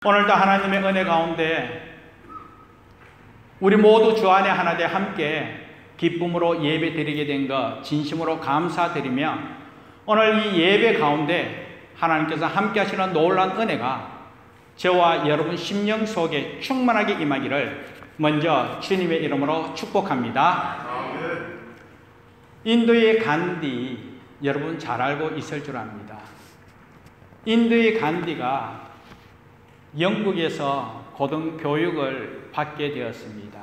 오늘도 하나님의 은혜 가운데 우리 모두 주 안에 하나 되 함께 기쁨으로 예배 드리게 된 것 진심으로 감사드리며, 오늘 이 예배 가운데 하나님께서 함께 하시는 놀라운 은혜가 저와 여러분 심령 속에 충만하게 임하기를 먼저 주님의 이름으로 축복합니다. 인도의 간디, 여러분 잘 알고 있을 줄 압니다. 인도의 간디가 영국에서 고등교육을 받게 되었습니다.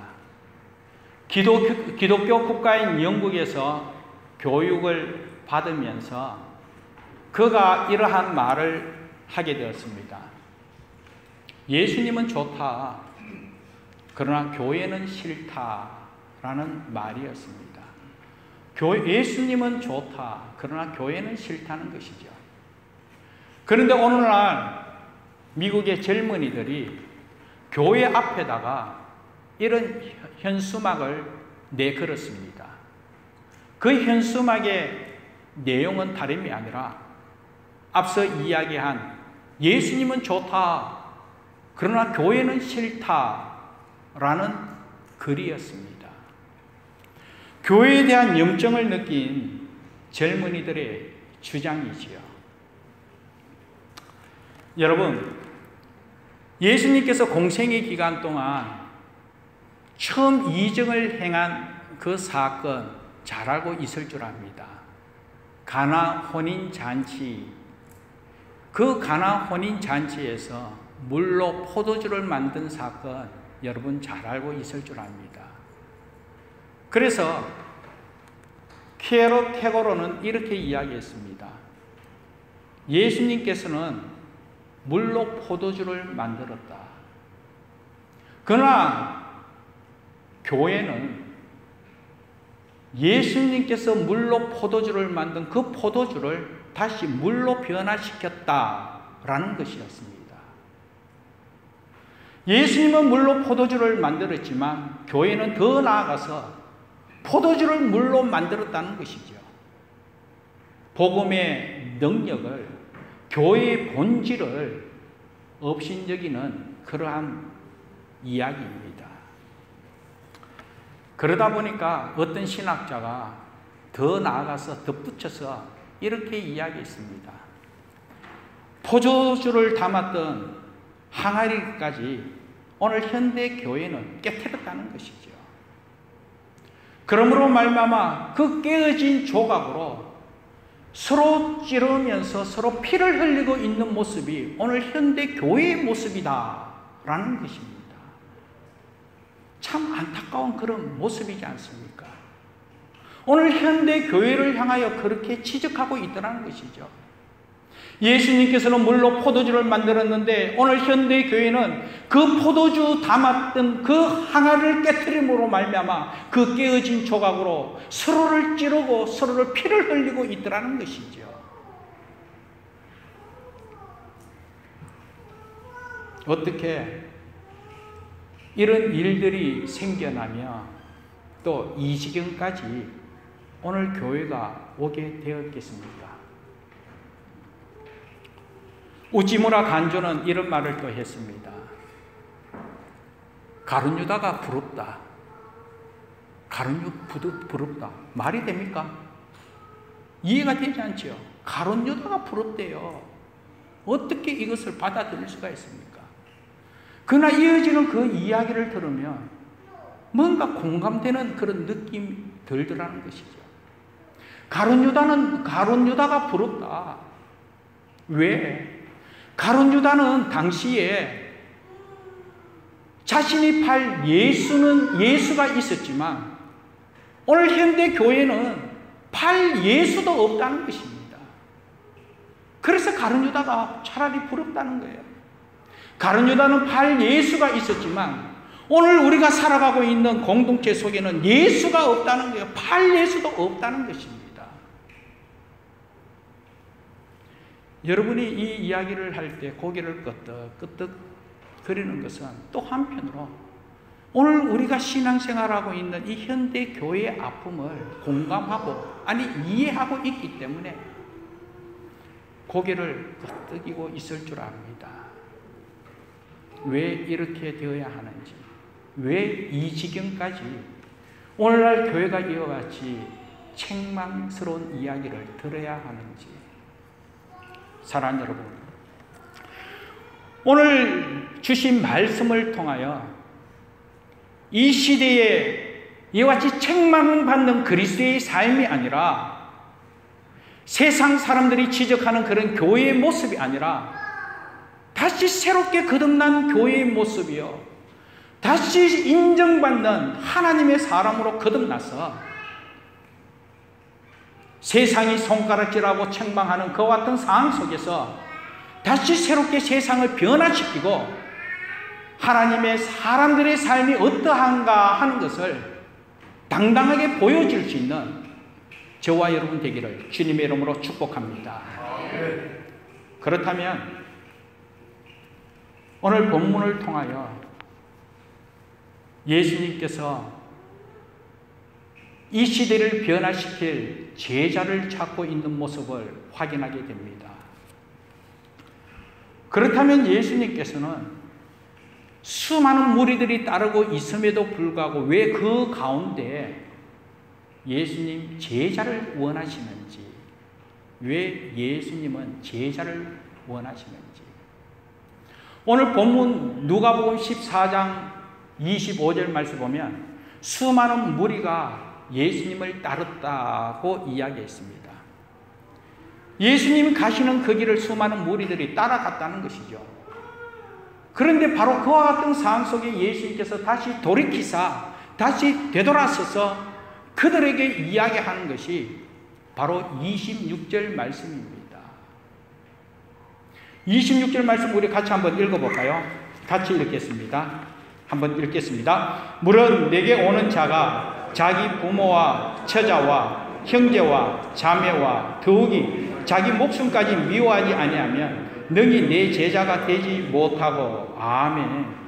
기독교 국가인 영국에서 교육을 받으면서 그가 이러한 말을 하게 되었습니다. 예수님은 좋다, 그러나 교회는 싫다라는 말이었습니다. 예수님은 좋다, 그러나 교회는 싫다는 것이죠. 그런데 오늘날 미국의 젊은이들이 교회 앞에다가 이런 현수막을 내걸었습니다. 그 현수막의 내용은 다름이 아니라 앞서 이야기한 예수님은 좋다, 그러나 교회는 싫다라는 글이었습니다. 교회에 대한 염증을 느낀 젊은이들의 주장이지요. 여러분, 예수님께서 공생의 기간 동안 처음 이적을 행한 그 사건 잘 알고 있을 줄 압니다. 가나 혼인잔치. 그 가나 혼인잔치에서 물로 포도주를 만든 사건 여러분 잘 알고 있을 줄 압니다. 그래서 피에로 테고로는 이렇게 이야기했습니다. 예수님께서는 물로 포도주를 만들었다. 그러나 교회는 예수님께서 물로 포도주를 만든 그 포도주를 다시 물로 변화시켰다라는 것이었습니다. 예수님은 물로 포도주를 만들었지만 교회는 더 나아가서 포도주를 물로 만들었다는 것이죠. 복음의 능력을, 교회의 본질을 업신여기는 그러한 이야기입니다. 그러다 보니까 어떤 신학자가 더 나아가서 덧붙여서 이렇게 이야기했습니다. 포도주를 담았던 항아리까지 오늘 현대 교회는 깨트렸다는 것이죠. 그러므로 말미암아 그 깨어진 조각으로 서로 찌르면서 서로 피를 흘리고 있는 모습이 오늘 현대 교회의 모습이다라는 것입니다. 참 안타까운 그런 모습이지 않습니까? 오늘 현대 교회를 향하여 그렇게 지적하고 있더라는 것이죠. 예수님께서는 물로 포도주를 만들었는데 오늘 현대 교회는 그 포도주 담았던 그 항아리를 깨트림으로 말미암아 그 깨어진 조각으로 서로를 찌르고 서로를 피를 흘리고 있더라는 것이죠. 어떻게 이런 일들이 생겨나며 또 이 지경까지 오늘 교회가 오게 되었겠습니까? 우찌무라 간조는 이런 말을 또 했습니다. 가룟 유다가 부럽다. 가룟 유다 부럽다. 말이 됩니까? 이해가 되지 않죠? 가룟 유다가 부럽대요. 어떻게 이것을 받아들일 수가 있습니까? 그러나 이어지는 그 이야기를 들으면 뭔가 공감되는 그런 느낌이 들더라는 것이죠. 가룟 유다가 부럽다. 왜? 가룟 유다는 당시에 자신이 팔 예수가 있었지만 오늘 현대 교회는 팔 예수도 없다는 것입니다. 그래서 가룟 유다가 차라리 부럽다는 거예요. 가룟 유다는 팔 예수가 있었지만 오늘 우리가 살아가고 있는 공동체 속에는 예수가 없다는 거예요. 팔 예수도 없다는 것입니다. 여러분이 이 이야기를 할 때 고개를 끄덕끄덕 거리는 것은 또 한편으로 오늘 우리가 신앙생활하고 있는 이 현대 교회의 아픔을 공감하고 이해하고 있기 때문에 고개를 끄덕이고 있을 줄 압니다. 왜 이렇게 되어야 하는지, 왜 이 지경까지 오늘날 교회가 이와 같이 책망스러운 이야기를 들어야 하는지. 사랑하는 여러분, 오늘 주신 말씀을 통하여 이 시대에 이와 같이 책망받는 그리스도의 삶이 아니라 세상 사람들이 지적하는 그런 교회의 모습이 아니라 다시 새롭게 거듭난 교회의 모습이요, 다시 인정받는 하나님의 사람으로 거듭나서 세상이 손가락질하고 책망하는 그와 같은 상황 속에서 다시 새롭게 세상을 변화시키고 하나님의 사람들의 삶이 어떠한가 하는 것을 당당하게 보여줄 수 있는 저와 여러분 되기를 주님의 이름으로 축복합니다. 그렇다면 오늘 본문을 통하여 예수님께서 이 시대를 변화시킬 제자를 찾고 있는 모습을 확인하게 됩니다. 그렇다면 예수님께서는 수많은 무리들이 따르고 있음에도 불구하고 왜 그 가운데 예수님 제자를 원하시는지, 왜 예수님은 제자를 원하시는지. 오늘 본문 누가복음 14장 25절 말씀 보면 수많은 무리가 예수님을 따랐다고 이야기했습니다. 예수님이 가시는 그 길을 수많은 무리들이 따라갔다는 것이죠. 그런데 바로 그와 같은 상황 속에 예수님께서 다시 돌이키사 다시 되돌아서서 그들에게 이야기하는 것이 바로 26절 말씀입니다. 26절 말씀 우리 같이 한번 읽어볼까요? 같이 읽겠습니다. 한번 읽겠습니다. 물은 내게 오는 자가 자기 부모와 처자와 형제와 자매와 더욱이 자기 목숨까지 미워하지 아니하면 능히 내 제자가 되지 못하고. 아멘.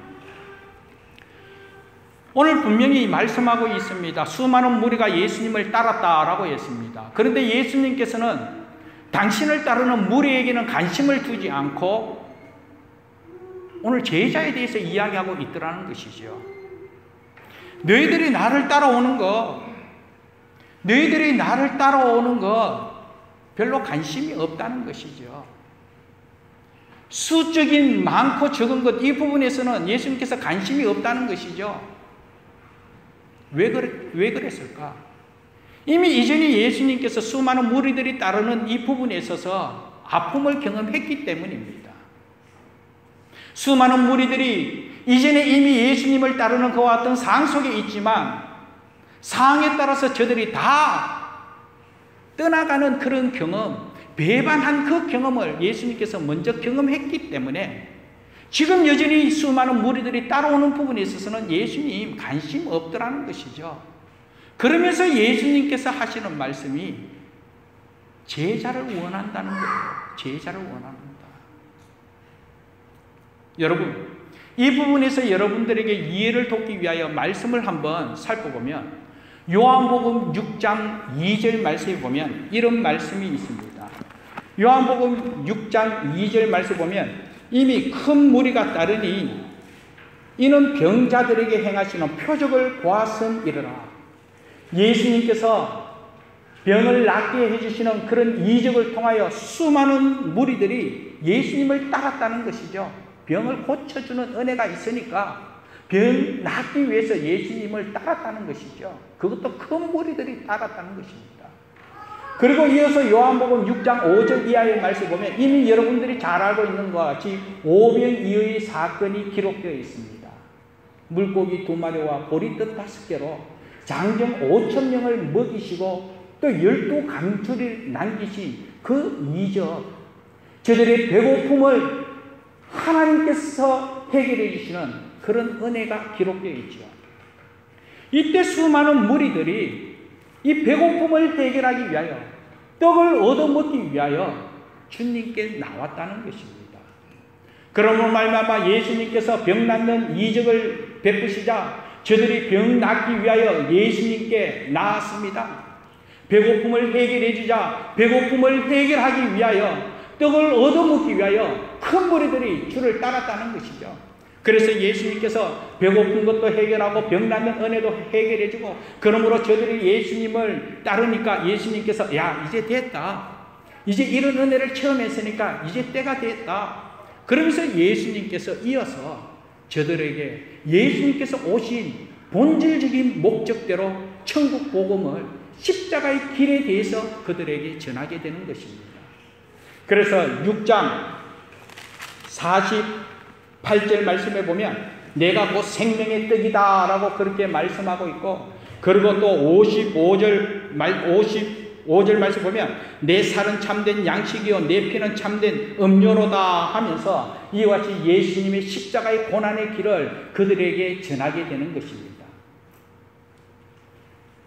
오늘 분명히 말씀하고 있습니다. 수많은 무리가 예수님을 따랐다라고 했습니다. 그런데 예수님께서는 당신을 따르는 무리에게는 관심을 두지 않고 오늘 제자에 대해서 이야기하고 있더라는 것이죠. 너희들이 나를 따라오는 것, 너희들이 나를 따라오는 것 별로 관심이 없다는 것이죠. 수적인 많고 적은 것, 이 부분에서는 예수님께서 관심이 없다는 것이죠. 왜 그랬을까? 이미 이전에 예수님께서 수많은 무리들이 따르는 이 부분에 있어서 아픔을 경험했기 때문입니다. 수많은 무리들이 이전에 이미 예수님을 따르는 그와 같은 상황 속에 있지만 상황에 따라서 저들이 다 떠나가는 그런 경험, 배반한 그 경험을 예수님께서 먼저 경험했기 때문에 지금 여전히 수많은 무리들이 따라오는 부분에 있어서는 예수님 관심 없더라는 것이죠. 그러면서 예수님께서 하시는 말씀이 제자를 원한다는 거예요. 제자를 원합니다. 여러분, 이 부분에서 여러분들에게 이해를 돕기 위하여 말씀을 한번 살펴보면 요한복음 6장 2절 말씀에 보면 이런 말씀이 있습니다. 요한복음 6장 2절 말씀에 보면 이미 큰 무리가 따르니 이는 병자들에게 행하시는 표적을 보았음이러라. 예수님께서 병을 낫게 해주시는 그런 이적을 통하여 수많은 무리들이 예수님을 따랐다는 것이죠. 병을 고쳐주는 은혜가 있으니까 병 낫기 위해서 예수님을 따랐다는 것이죠. 그것도 큰 무리들이 따랐다는 것입니다. 그리고 이어서 요한복음 6장 5절 이하의 말씀 보면 이미 여러분들이 잘 알고 있는 것과 같이 오병이어의 사건이 기록되어 있습니다. 물고기 2마리와 보리떡 5개로 장정 5,000명을 먹이시고 또 12강줄을 남기신 그 이적, 저들의 배고픔을 하나님께서 해결해 주시는 그런 은혜가 기록되어 있죠. 이때 수많은 무리들이 이 배고픔을 해결하기 위하여 떡을 얻어먹기 위하여 주님께 나왔다는 것입니다. 그러므로 말미암아 예수님께서 병 낫는 이적을 베푸시자 저들이 병 낫기 위하여 예수님께 나왔습니다. 배고픔을 해결해 주자 배고픔을 해결하기 위하여 떡을 얻어먹기 위하여 큰 무리들이 주를 따랐다는 것이죠. 그래서 예수님께서 배고픈 것도 해결하고 병나는 은혜도 해결해주고, 그러므로 저들이 예수님을 따르니까 예수님께서 야, 이제 됐다. 이제 이런 은혜를 체험했으니까 이제 때가 됐다. 그러면서 예수님께서 이어서 저들에게 예수님께서 오신 본질적인 목적대로 천국 복음을 십자가의 길에 대해서 그들에게 전하게 되는 것입니다. 그래서 6장 48절 말씀에 보면 내가 곧 생명의 떡이다 라고 그렇게 말씀하고 있고, 그리고 또 55절 말씀 보면 내 살은 참된 양식이요 내 피는 참된 음료로다 하면서 이와 같이 예수님의 십자가의 고난의 길을 그들에게 전하게 되는 것입니다.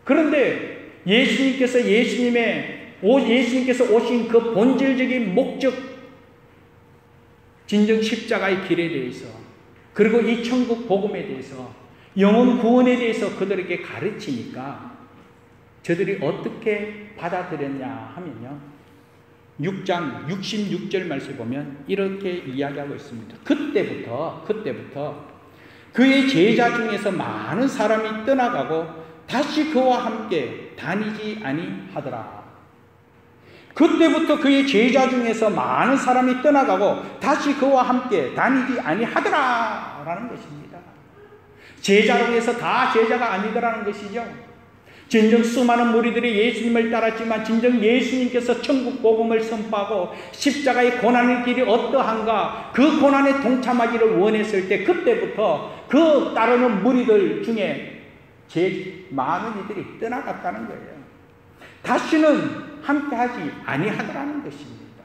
그런데 예수님께서 오신 그 본질적인 목적, 진정 십자가의 길에 대해서, 그리고 이 천국 복음에 대해서, 영혼 구원에 대해서 그들에게 가르치니까 저들이 어떻게 받아들였냐 하면요, 6장 66절 말씀을 보면 이렇게 이야기하고 있습니다. 그때부터 그의 제자 중에서 많은 사람이 떠나가고 다시 그와 함께 다니지 아니하더라. 그때부터 그의 제자 중에서 많은 사람이 떠나가고 다시 그와 함께 다니지 아니하더라 라는 것입니다. 제자로 해서 다 제자가 아니더라는 것이죠. 진정 수많은 무리들이 예수님을 따랐지만 진정 예수님께서 천국 복음을 선포하고 십자가의 고난의 길이 어떠한가, 그 고난에 동참하기를 원했을 때 그때부터 그 따르는 무리들 중에 제일 많은 이들이 떠나갔다는 거예요. 다시는 함께하지 아니하더라는 것입니다.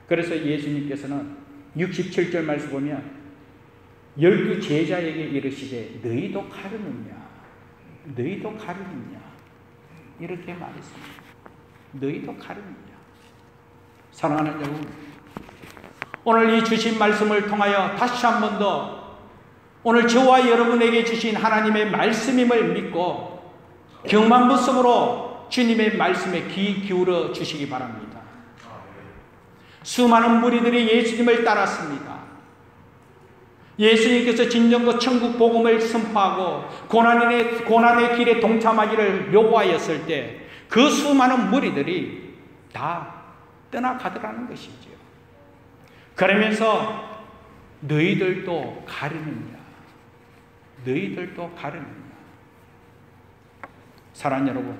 그래서 예수님께서는 67절 말씀 보면 12 제자에게 이르시되 너희도 가르느냐 이렇게 말했습니다. 너희도 가르느냐. 사랑하는 여러분, 오늘 이 주신 말씀을 통하여 다시 한 번 더 오늘 저와 여러분에게 주신 하나님의 말씀임을 믿고 경만부성으로 주님의 말씀에 귀 기울여 주시기 바랍니다. 수많은 무리들이 예수님을 따랐습니다. 예수님께서 진정그 천국 복음을 선포하고 고난의 길에 동참하기를 요구하였을 때 그 수많은 무리들이 다 떠나가더라는 것이죠. 그러면서 너희들도 가르느냐. 사랑하는 여러분,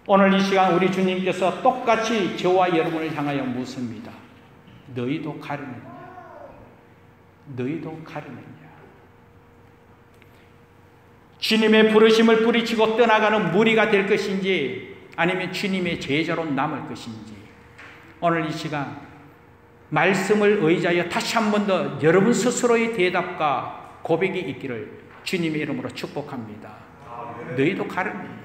오늘 이 시간 우리 주님께서 똑같이 저와 여러분을 향하여 묻습니다. 너희도 가르느냐. 주님의 부르심을 뿌리치고 떠나가는 무리가 될 것인지 아니면 주님의 제자로 남을 것인지, 오늘 이 시간 말씀을 의지하여 다시 한 번 더 여러분 스스로의 대답과 고백이 있기를 주님의 이름으로 축복합니다. 너희도 가르느냐.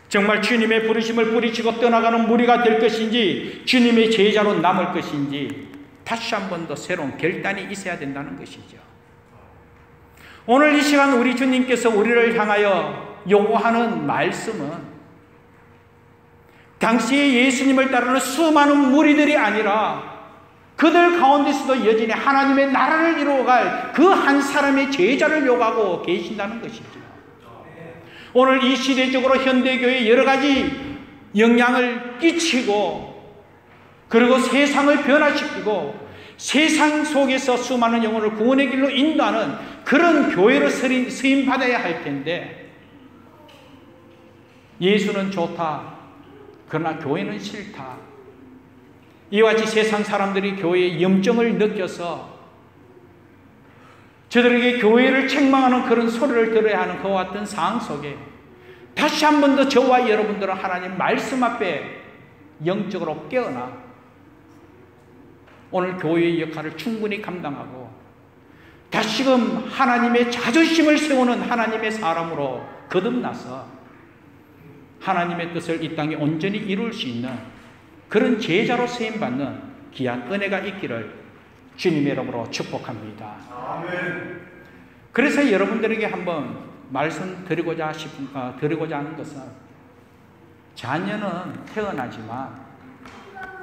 정말 주님의 부르심을 뿌리치고 떠나가는 무리가 될 것인지 주님의 제자로 남을 것인지 다시 한 번 더 새로운 결단이 있어야 된다는 것이죠. 오늘 이 시간 우리 주님께서 우리를 향하여 요구하는 말씀은 당시에 예수님을 따르는 수많은 무리들이 아니라 그들 가운데서도 여전히 하나님의 나라를 이루어갈 그 한 사람의 제자를 요구하고 계신다는 것이죠. 오늘 이 시대적으로 현대교회에 여러 가지 영향을 끼치고, 그리고 세상을 변화시키고 세상 속에서 수많은 영혼을 구원의 길로 인도하는 그런 교회로 쓰임받아야 할 텐데, 예수는 좋다, 그러나 교회는 싫다, 이와 같이 세상 사람들이 교회의 염증을 느껴서 저들에게 교회를 책망하는 그런 소리를 들어야 하는 그와 같은 상황 속에 다시 한 번 더 저와 여러분들은 하나님 말씀 앞에 영적으로 깨어나 오늘 교회의 역할을 충분히 감당하고 다시금 하나님의 자존심을 세우는 하나님의 사람으로 거듭나서 하나님의 뜻을 이 땅에 온전히 이룰 수 있는 그런 제자로 쓰임받는 귀한 은혜가 있기를 주님의 이름으로 축복합니다. 아멘. 그래서 여러분들에게 한번 말씀드리고자 하는 것은, 자녀는 태어나지만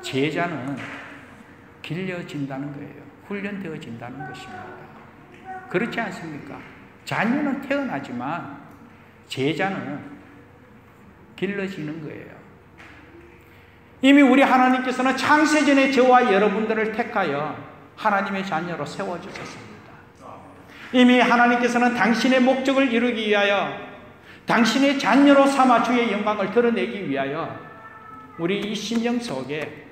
제자는 길려진다는 거예요. 훈련되어진다는 것입니다. 그렇지 않습니까? 자녀는 태어나지만 제자는 길러지는 거예요. 이미 우리 하나님께서는 창세전에 저와 여러분들을 택하여 하나님의 자녀로 세워주셨습니다. 이미 하나님께서는 당신의 목적을 이루기 위하여 당신의 자녀로 삼아 주의 영광을 드러내기 위하여 우리 이 심령 속에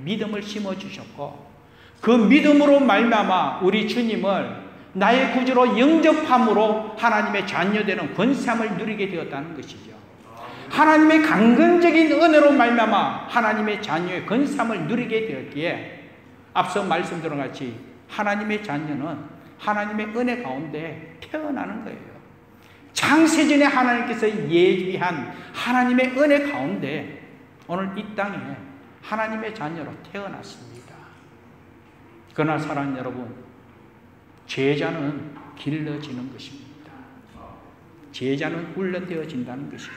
믿음을 심어주셨고, 그 믿음으로 말미암아 우리 주님을 나의 구주로 영접함으로 하나님의 자녀되는 권세함을 누리게 되었다는 것이죠. 하나님의 강건적인 은혜로 말미암아 하나님의 자녀의 권세함을 누리게 되었기에 앞서 말씀드린 같이 하나님의 자녀는 하나님의 은혜 가운데 태어나는 거예요. 창세전에 하나님께서 예비한 하나님의 은혜 가운데 오늘 이 땅에 하나님의 자녀로 태어났습니다. 그러나 사랑하는 여러분, 제자는 길러지는 것입니다. 제자는 훈련되어진다는 것이죠.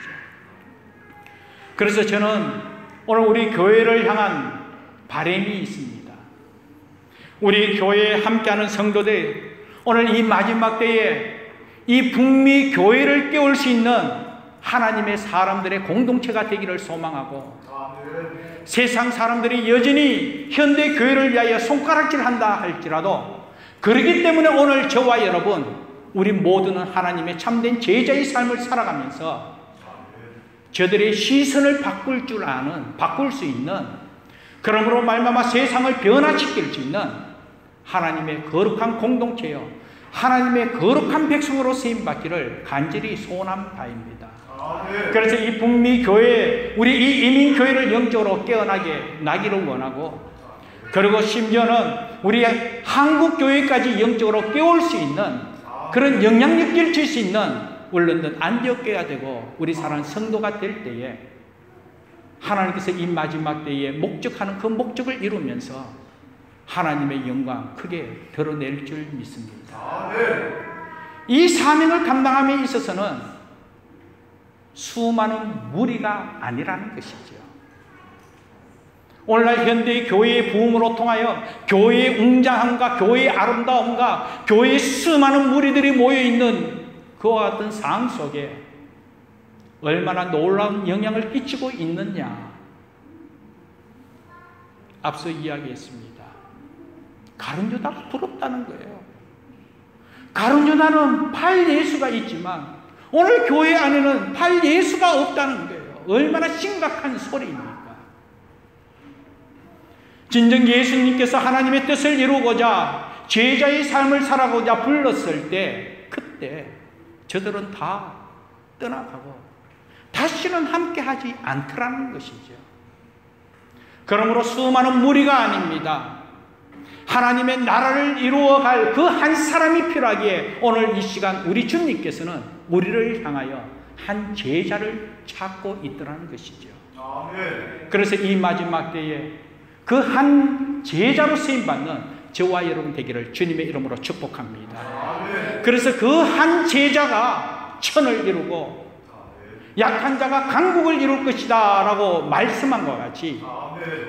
그래서 저는 오늘 우리 교회를 향한 바람이 있습니다. 우리 교회에 함께하는 성도들, 오늘 이 마지막 때에 이 북미 교회를 깨울 수 있는 하나님의 사람들의 공동체가 되기를 소망하고, 세상 사람들이 여전히 현대 교회를 위하여 손가락질한다 할지라도, 그렇기 때문에 오늘 저와 여러분 우리 모두는 하나님의 참된 제자의 삶을 살아가면서 저들의 시선을 바꿀 줄 아는, 바꿀 수 있는, 그러므로 말미암아 세상을 변화시킬 수 있는 하나님의 거룩한 공동체요, 하나님의 거룩한 백성으로 쓰임받기를 간절히 소원한 바입니다. 그래서 이 북미 교회, 우리 이 이민 교회를 영적으로 깨어나게 나기를 원하고, 그리고 심지어는 우리 한국 교회까지 영적으로 깨울 수 있는 그런 영향력 줄 수 있는 원래는 안디옥 교회가 되고 우리 사랑하는 성도가 될 때에 하나님께서 이 마지막 때에 목적하는 그 목적을 이루면서 하나님의 영광 크게 드러낼 줄 믿습니다. 이 사명을 감당함에 있어서는 수많은 무리가 아니라는 것이죠. 오늘날 현대의 교회의 부흥으로 통하여 교회의 웅장함과 교회의 아름다움과 교회의 수많은 무리들이 모여있는 그와 같은 상황 속에 얼마나 놀라운 영향을 끼치고 있느냐, 앞서 이야기했습니다. 가룟유다가 부럽다는 거예요. 가룟유다는 팔 예수가 있지만 오늘 교회 안에는 팔 예수가 없다는 거예요. 얼마나 심각한 소리입니까? 진정 예수님께서 하나님의 뜻을 이루고자 제자의 삶을 살아가고자 불렀을 때, 그때 저들은 다 떠나가고 다시는 함께하지 않더라는 것이죠. 그러므로 수많은 무리가 아닙니다. 하나님의 나라를 이루어갈 그 한 사람이 필요하기에 오늘 이 시간 우리 주님께서는 우리를 향하여 한 제자를 찾고 있더라는 것이죠. 그래서 이 마지막 때에 그 한 제자로 쓰임받는 저와 여러분 되기를 주님의 이름으로 축복합니다. 그래서 그 한 제자가 천을 이루고 약한 자가 강국을 이룰 것이다 라고 말씀한 것 같이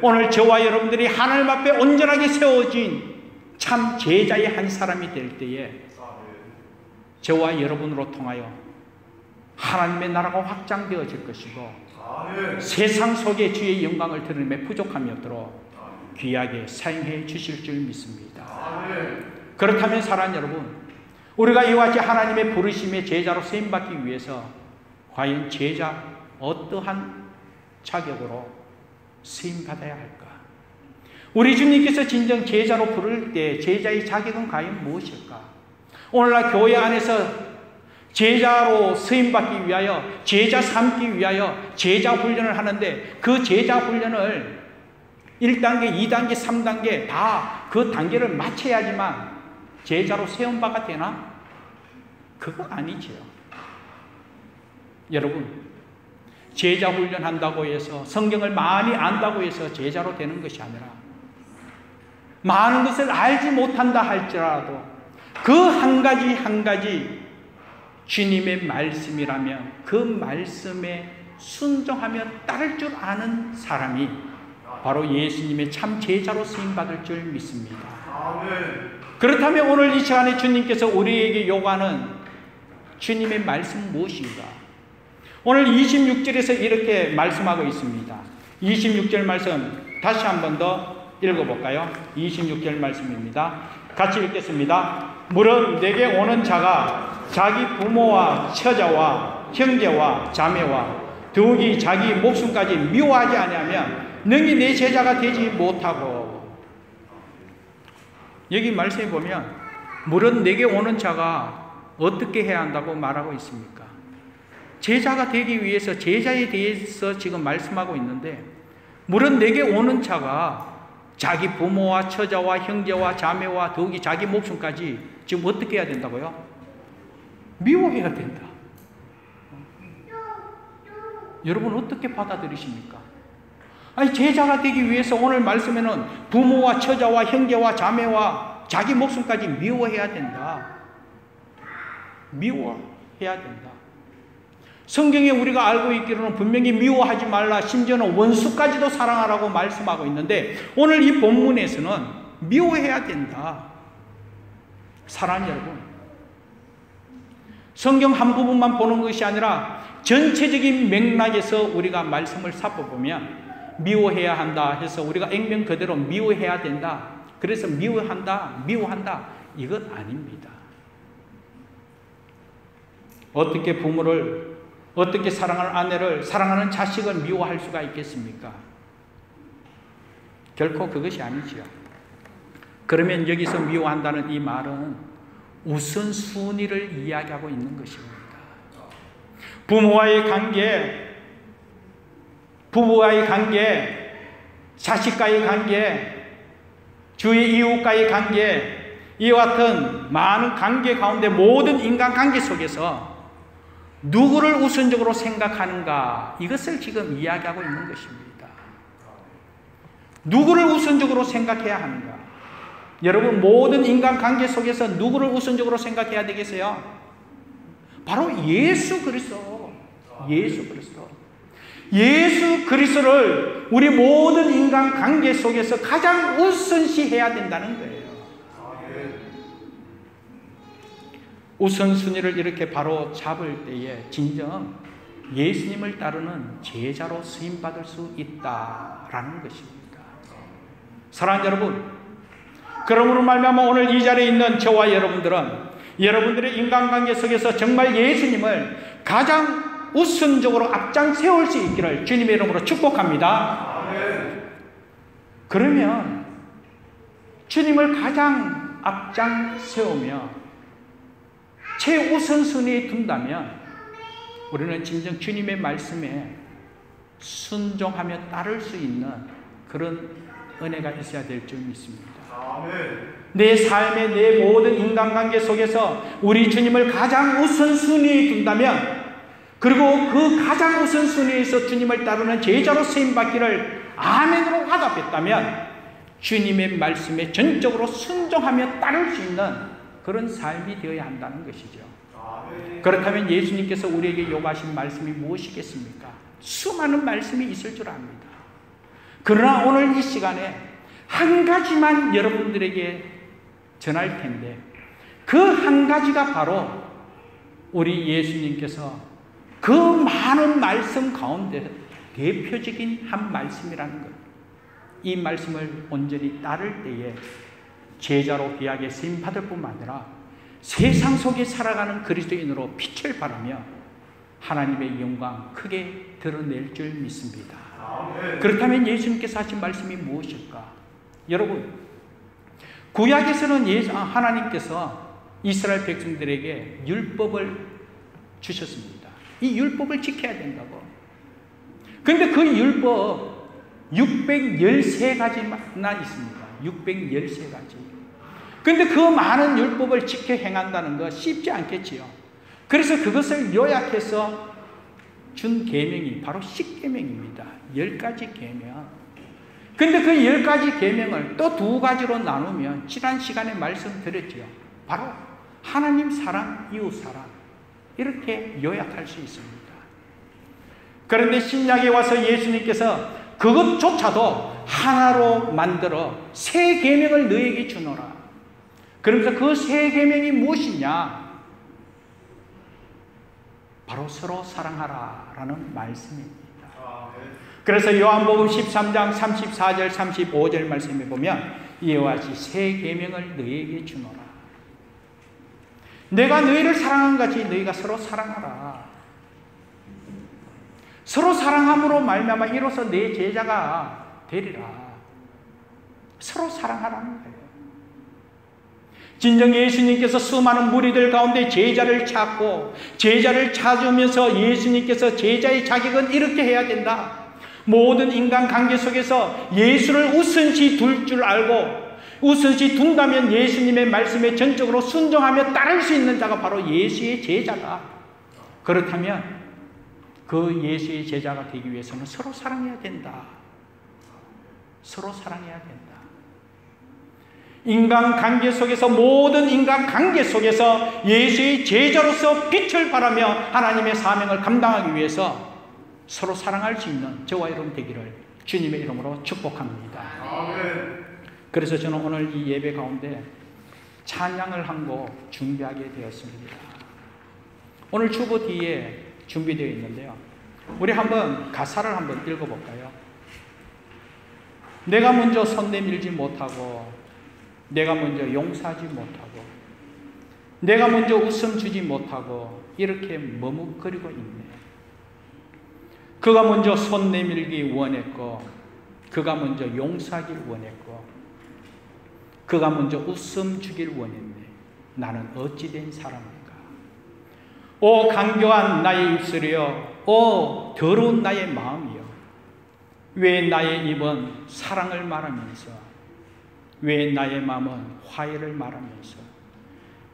오늘 저와 여러분들이 하나님 앞에 온전하게 세워진 참 제자의 한 사람이 될 때에 저와 여러분으로 통하여 하나님의 나라가 확장되어질 것이고 세상 속에 주의 영광을 드러내며 부족함이 없도록 귀하게 사용해 주실 줄 믿습니다. 그렇다면 사랑하는 여러분, 우리가 이와 같이 하나님의 부르심의 제자로 쓰임받기 위해서 과연 제자 어떠한 자격으로 쓰임받아야 할까? 우리 주님께서 진정 제자로 부를 때 제자의 자격은 과연 무엇일까? 오늘날 교회 안에서 제자로 쓰임받기 위하여, 제자 삼기 위하여 제자 훈련을 하는데 그 제자 훈련을 1단계, 2단계, 3단계 다 그 단계를 마쳐야지만 제자로 세움바가 되나? 그거 아니죠. 여러분, 제자 훈련한다고 해서 성경을 많이 안다고 해서 제자로 되는 것이 아니라 많은 것을 알지 못한다 할지라도 그 한 가지 한 가지 주님의 말씀이라면 그 말씀에 순종하며 따를 줄 아는 사람이 바로 예수님의 참 제자로 쓰임받을 줄 믿습니다. 그렇다면 오늘 이 시간에 주님께서 우리에게 요구하는 주님의 말씀은 무엇인가? 오늘 26절에서 이렇게 말씀하고 있습니다. 26절 말씀 다시 한 번 더 읽어볼까요? 26절 말씀입니다. 같이 읽겠습니다. 무릇 내게 오는 자가 자기 부모와 처자와 형제와 자매와 더욱이 자기 목숨까지 미워하지 아니하면 능히 내 제자가 되지 못하고. 여기 말씀에 보면 무릇 내게 오는 자가 어떻게 해야 한다고 말하고 있습니까? 제자가 되기 위해서 제자에 대해서 지금 말씀하고 있는데, 무릇 내게 오는 자가 자기 부모와 처자와 형제와 자매와 더욱이 자기 목숨까지 지금 어떻게 해야 된다고요? 미워해야 된다. 여러분 어떻게 받아들이십니까? 아니, 제자가 되기 위해서 오늘 말씀에는 부모와 처자와 형제와 자매와 자기 목숨까지 미워해야 된다. 미워해야 된다. 성경에 우리가 알고 있기로는 분명히 미워하지 말라, 심지어는 원수까지도 사랑하라고 말씀하고 있는데, 오늘 이 본문에서는 미워해야 된다. 사랑하는 여러분, 성경 한 부분만 보는 것이 아니라 전체적인 맥락에서 우리가 말씀을 살펴보면 미워해야 한다 해서 우리가 액면 그대로 미워해야 된다, 그래서 미워한다 이것 아닙니다. 어떻게 부모를, 어떻게 사랑하는 아내를, 사랑하는 자식을 미워할 수가 있겠습니까? 결코 그것이 아니지요. 그러면 여기서 미워한다는 이 말은 우선순위를 이야기하고 있는 것입니다. 부모와의 관계, 부부와의 관계, 자식과의 관계, 주위 이웃과의 관계, 이와 같은 많은 관계 가운데 모든 인간관계 속에서 누구를 우선적으로 생각하는가, 이것을 지금 이야기하고 있는 것입니다. 누구를 우선적으로 생각해야 하는가? 여러분, 모든 인간관계 속에서 누구를 우선적으로 생각해야 되겠어요? 바로 예수 그리스도. 예수 그리스도. 예수 그리스도를 우리 모든 인간관계 속에서 가장 우선시해야 된다는 거예요. 우선순위를 이렇게 바로 잡을 때에 진정 예수님을 따르는 제자로 쓰임받을 수 있다라는 것입니다. 사랑하는 여러분, 그러므로 말미암아 오늘 이 자리에 있는 저와 여러분들은 여러분들의 인간관계 속에서 정말 예수님을 가장 우선적으로 앞장 세울 수 있기를 주님의 이름으로 축복합니다. 그러면 주님을 가장 앞장 세우며 최우선순위에 둔다면 우리는 진정 주님의 말씀에 순종하며 따를 수 있는 그런 은혜가 있어야 될 줄 믿습니다. 내 삶의 내 모든 인간관계 속에서 우리 주님을 가장 우선순위에 둔다면, 그리고 그 가장 우선순위에서 주님을 따르는 제자로 쓰임받기를 아멘으로 화답했다면 주님의 말씀에 전적으로 순종하며 따를 수 있는 그런 삶이 되어야 한다는 것이죠. 그렇다면 예수님께서 우리에게 요구하신 말씀이 무엇이겠습니까? 수많은 말씀이 있을 줄 압니다. 그러나 오늘 이 시간에 한 가지만 여러분들에게 전할 텐데, 그 한 가지가 바로 우리 예수님께서 그 많은 말씀 가운데 대표적인 한 말씀이라는 것. 이 말씀을 온전히 따를 때에 제자로 귀하게 쓰임받을 뿐만 아니라 세상 속에 살아가는 그리스도인으로 빛을 발하며 하나님의 영광 크게 드러낼 줄 믿습니다. 그렇다면 예수님께서 하신 말씀이 무엇일까? 여러분, 구약에서는 하나님께서 이스라엘 백성들에게 율법을 주셨습니다. 이 율법을 지켜야 된다고. 그런데 그 율법 613가지나 있습니다. 613가지. 그런데 그 많은 율법을 지켜 행한다는 거 쉽지 않겠지요. 그래서 그것을 요약해서 준 계명이 바로 10계명입니다. 10가지 계명. 근데 그 10가지 계명을 또 2가지로 나누면 지난 시간에 말씀드렸지요. 바로 하나님 사랑, 이웃 사랑, 이렇게 요약할 수 있습니다. 그런데 신약에 와서 예수님께서 그것조차도 하나로 만들어 새 계명을 너에게 주노라. 그러면서 그 새 계명이 무엇이냐? 바로 서로 사랑하라 라는 말씀입니다. 그래서 요한복음 13장 34절 35절 말씀에 보면 이와 같이 새 계명을 너희에게 주노라. 내가 너희를 사랑한 같이 너희가 서로 사랑하라. 서로 사랑함으로 말미암아 이로써 내 제자가 되리라. 서로 사랑하라는 거예요. 진정 예수님께서 수많은 무리들 가운데 제자를 찾고 제자를 찾으면서 예수님께서 제자의 자격은 이렇게 해야 된다. 모든 인간관계 속에서 예수를 우선시 둘 줄 알고 우선시 둔다면 예수님의 말씀에 전적으로 순종하며 따를 수 있는 자가 바로 예수의 제자다. 그렇다면 그 예수의 제자가 되기 위해서는 서로 사랑해야 된다. 서로 사랑해야 된다. 인간관계 속에서 모든 인간관계 속에서 예수의 제자로서 빛을 발하며 하나님의 사명을 감당하기 위해서 서로 사랑할 수 있는 저와 여러분 되기를 주님의 이름으로 축복합니다. 아멘. 그래서 저는 오늘 이 예배 가운데 찬양을 한 곡 준비하게 되었습니다. 오늘 주보 뒤에 준비되어 있는데요. 우리 한번 가사를 한번 읽어볼까요? 내가 먼저 손 내밀지 못하고 내가 먼저 용서하지 못하고 내가 먼저 웃음 주지 못하고 이렇게 머뭇거리고 있네. 그가 먼저 손 내밀기 원했고 그가 먼저 용서하길 원했고 그가 먼저 웃음 주길 원했네. 나는 어찌 된 사람인가. 오 간교한 나의 입술이여, 오 더러운 나의 마음이여, 왜 나의 입은 사랑을 말하면서 왜 나의 마음은 화해를 말하면서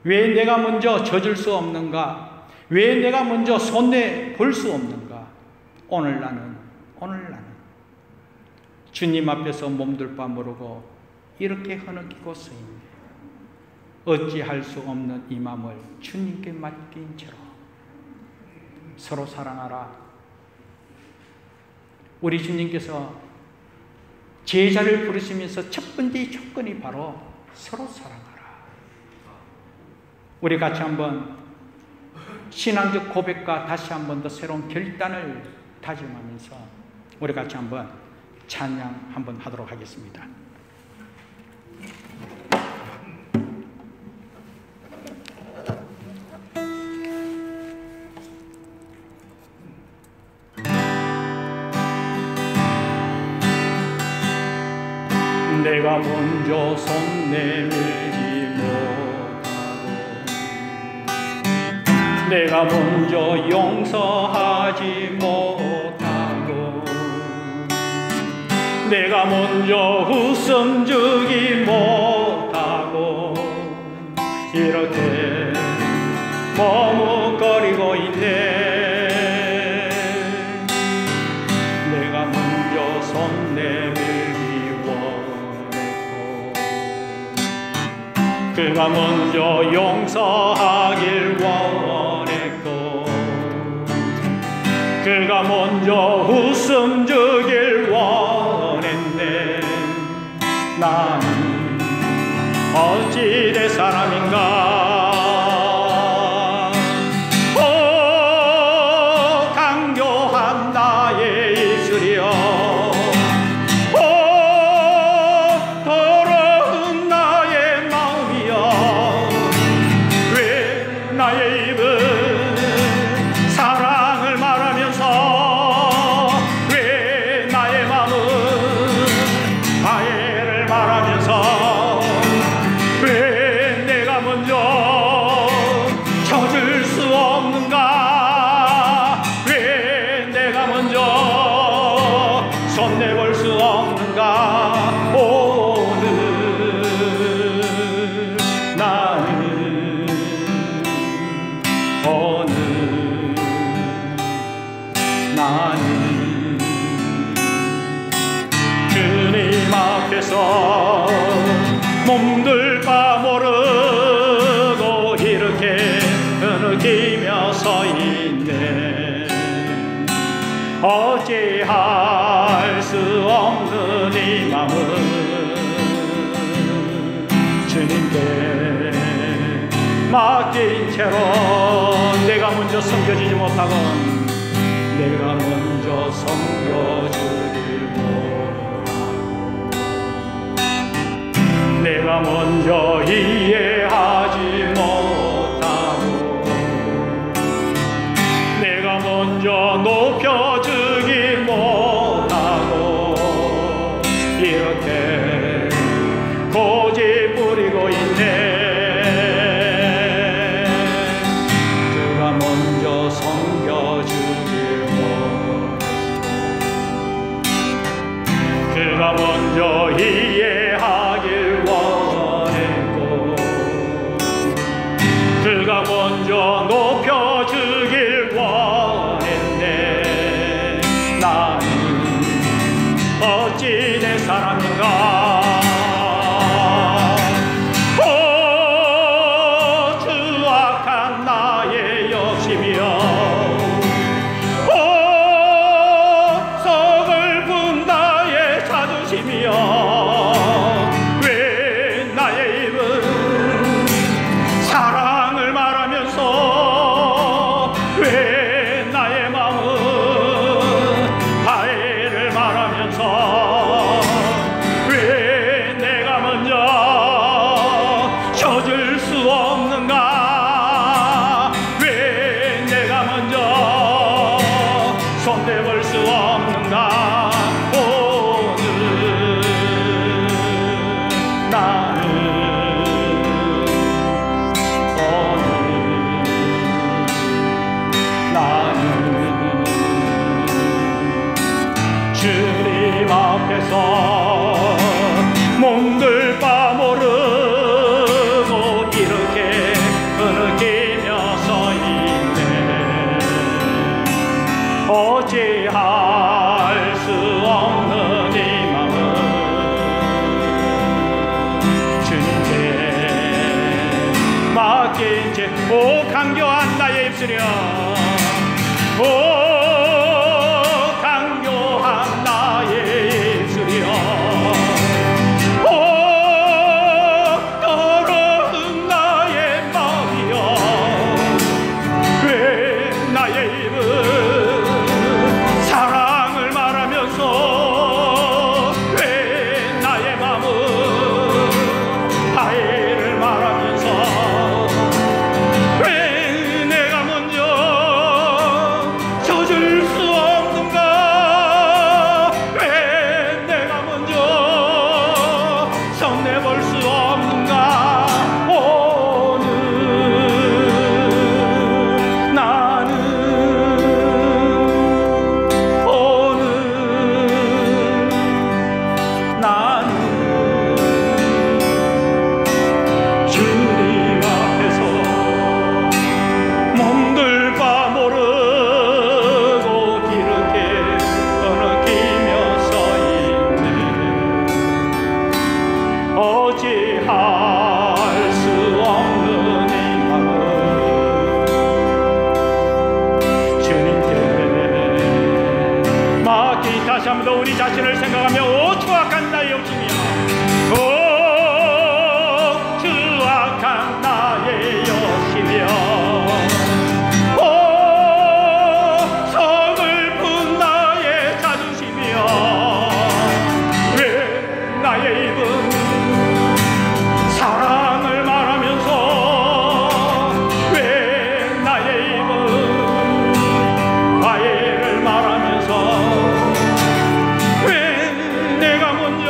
왜 내가 먼저 져줄 수 없는가? 왜 내가 먼저 손내 볼 수 없는가? 오늘 나는 주님 앞에서 몸둘 바 모르고 이렇게 흐느끼고 서 있네. 어찌할 수 없는 이 마음을 주님께 맡긴 채로 서로 사랑하라. 우리 주님께서 제자를 부르시면서 첫 번째 조건이 바로 서로 사랑하라. 우리 같이 한번 신앙적 고백과 다시 한번 더 새로운 결단을 다짐하면서 우리 같이 한번 찬양 한번 하도록 하겠습니다. 내가 먼저 손 내밀지 못하고 내가 먼저 용서하지 못하고 내가 먼저 웃음 주기 못하고 이렇게 머뭇거리고 있네. 내가 먼저 손 내밀기 원했고 그가 먼저 용서하길 원했고 그가 먼저 웃음 주길 원했네. 나는 어찌 될 사람인가. 오 강교한 나의 입술이여, 오 더러운 나의 마음이여, 왜 나의 입은 사랑을 말하면서 왜 나의 마음은 화해를 말하면서 왜 내가 먼저 져줄 수 없는가. 왜 내가 먼저 손 내볼 수 없는가. 오늘 나는 오늘 나는 주님 앞에서 몸둘 바 모르고 이렇게 흐느끼며 서 있네. 어찌할 수 없는 없는 이 마음은 주님께 맡긴 채로 내가 먼저 섬겨지지 못하건 내가 먼저 섬겨주길 원하고 내가 먼저 이해하지 못하고 내가 먼저 높여주길 못하고 이렇게 고집 부리고 있네. 그가 먼저 섬겨주길 원하고 그가 먼저 이해하길 원했고 그가 먼저 높여주길 원했네. 나는 어찌 된 사람인가. 추악한 나의 욕심이여 서글픈 나의 자존심이여 왜 나의 입은 사랑을 말하면서 왜 나의 마음은 화해를 말하면서 왜 내가 먼저 져줄 수 없는가. 왜 내가 먼저 손대볼 수 없는가. 오늘 나는 주님 앞에서 몸둘 바 모르고 이렇게 흐느끼며 서 있네. 어찌할 수 없는 이 마음은 주님께 맡긴 채 오 강교한 나의 입술이여 오 강교한 나의 입술이여 오 더러운 나의 마음이여 왜 나의 입은 사랑을 말하면서 왜 나의 마음은 화해를 말하면서 왜 내가 먼저 져줄 수 없는가. 왜 내가 먼저 손내볼 수 없는가. 오늘 나는 주님 앞에서 몸둘 바 모르고 이렇게 흐느끼며 서 있네. 어찌할 수 없는 이 마음은 주님께 맡기. 다시 한 번 더 우리 자신을 생각하며 오 추악한 나의 욕심이야 오 추악한 나의 욕심이여 오 서글픈 나의 자존심이여 왜 나의 입은 사랑을 말하면서 왜 나의 입은 화해를 말하면서 왜 내가 먼저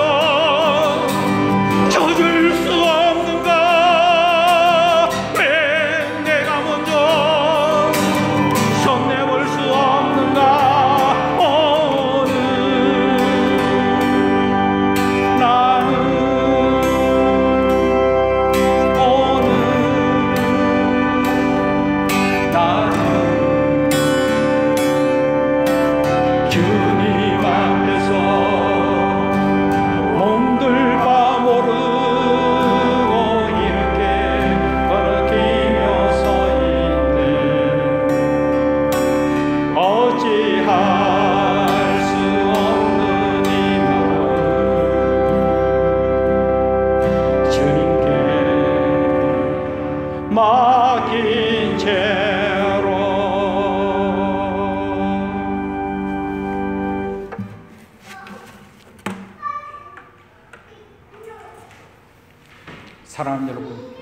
사랑하는 여러분,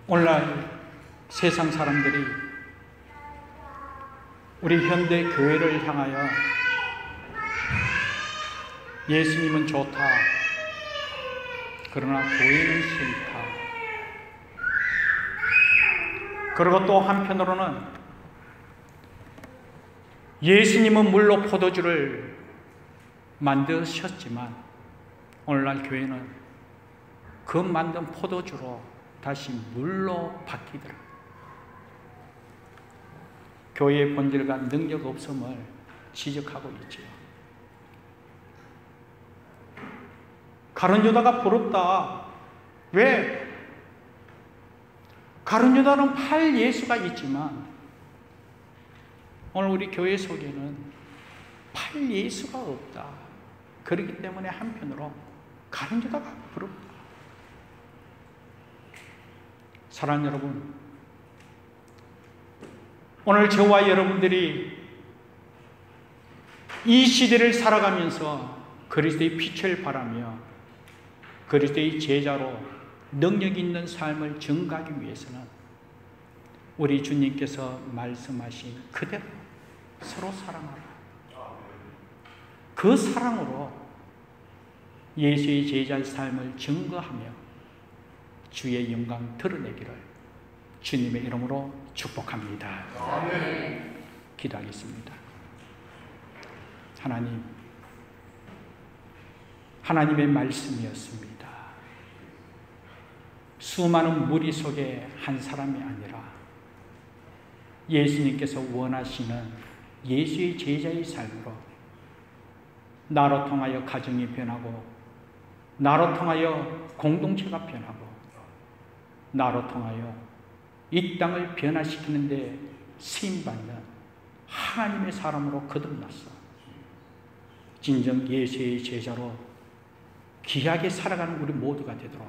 오늘날 세상 사람들이 우리 현대 교회를 향하여 예수님은 좋다, 그러나 교회는 싫다, 그리고 또 한편으로는 예수님은 물로 포도주를 만드셨지만 오늘날 교회는 그 만든 포도주로 다시 물로 바뀌더라. 교회의 본질과 능력 없음을 지적하고 있지요. 가룟 유다가 부럽다. 왜? 가룟 유다는 팔 예수가 있지만 오늘 우리 교회 속에는 팔 예수가 없다. 그렇기 때문에 한편으로 가룟 유다가 부럽다. 사랑하는 여러분, 오늘 저와 여러분들이 이 시대를 살아가면서 그리스도의 빛을 바라며 그리스도의 제자로 능력 있는 삶을 증거하기 위해서는 우리 주님께서 말씀하신 그대로 서로 사랑하라. 그 사랑으로 예수의 제자의 삶을 증거하며 주의 영광 드러내기를 주님의 이름으로 축복합니다. 아멘. 기도하겠습니다. 하나님, 하나님의 말씀이었습니다. 수많은 무리 속에 한 사람이 아니라 예수님께서 원하시는 예수의 제자의 삶으로 나로 통하여 가정이 변하고, 나로 통하여 공동체가 변하고, 나로 통하여 이 땅을 변화시키는데 쓰임받는 하나님의 사람으로 거듭났어. 진정 예수의 제자로 귀하게 살아가는 우리 모두가 되도록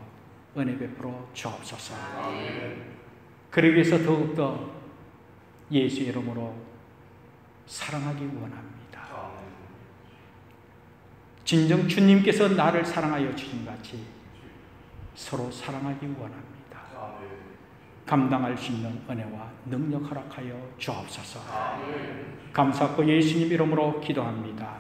은혜 베풀어 주옵소서. 그러기 위해서 더욱더 예수의 이름으로 사랑하기 원합니다. 진정 주님께서 나를 사랑하여 주신 같이 서로 사랑하기 원합니다. 감당할 수 있는 은혜와 능력 허락하여 주옵소서. 감사하고 예수님 이름으로 기도합니다.